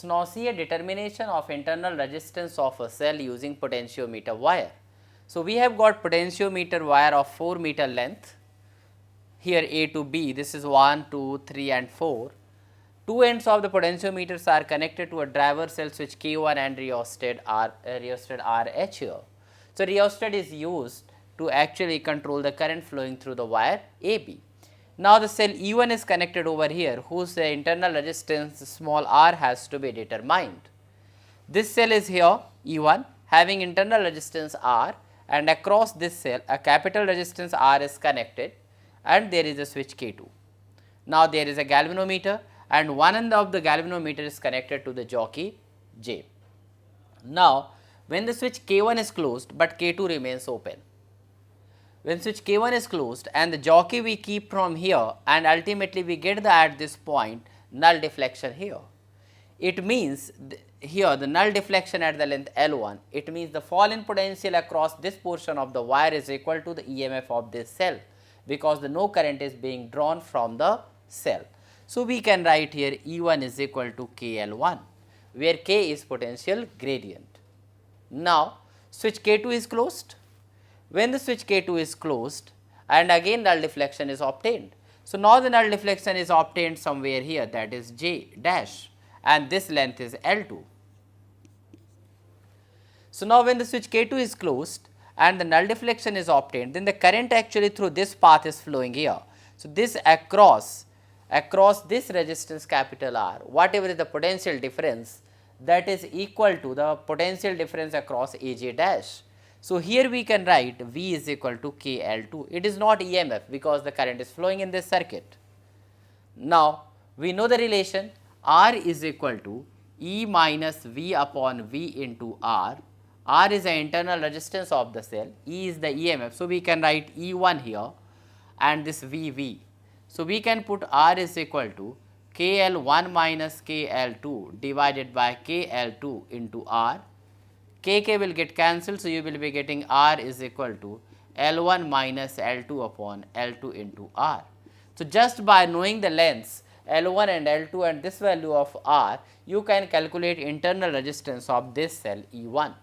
So now see a determination of internal resistance of a cell using potentiometer wire. So we have got potentiometer wire of 4 meter length. Here A to B, this is 1, 2, 3 and 4. Two ends of the potentiometers are connected to a driver cell switch K1 and rheostat RH here. So rheostat is used to actually control the current flowing through the wire AB. Now the cell E1 is connected over here, whose internal resistance small r has to be determined. This cell is here E1 having internal resistance R, and across this cell a capital resistance R is connected, and there is a switch K2. Now there is a galvanometer, and one end of the galvanometer is connected to the jockey J. Now when the switch K1 is closed but K2 remains open, when switch K1 is closed and the jockey we keep from here, and ultimately we get the at this point null deflection here. It means here the null deflection at the length L1, it means the fall in potential across this portion of the wire is equal to the EMF of this cell, because the no current is being drawn from the cell. So we can write here E1 is equal to KL1, where K is potential gradient. Now switch K2 is closed. When the switch K2 is closed, and again null deflection is obtained. So now the null deflection is obtained somewhere here, that is J dash, and this length is L2. So now when the switch K2 is closed and the null deflection is obtained, then the current actually through this path is flowing here. So this across this resistance capital R, whatever is the potential difference, that is equal to the potential difference across AJ dash. So here we can write V is equal to KL2. It is not EMF because the current is flowing in this circuit. Now we know the relation R is equal to E minus V upon V into R. R is the internal resistance of the cell, E is the EMF. So we can write E1 here and this VV. So we can put R is equal to KL1 minus KL2 divided by KL2 into R. KK will get cancelled, so you will be getting R is equal to L1 minus L2 upon L2 into R. So just by knowing the lengths L1 and L2 and this value of R, you can calculate internal resistance of this cell E1.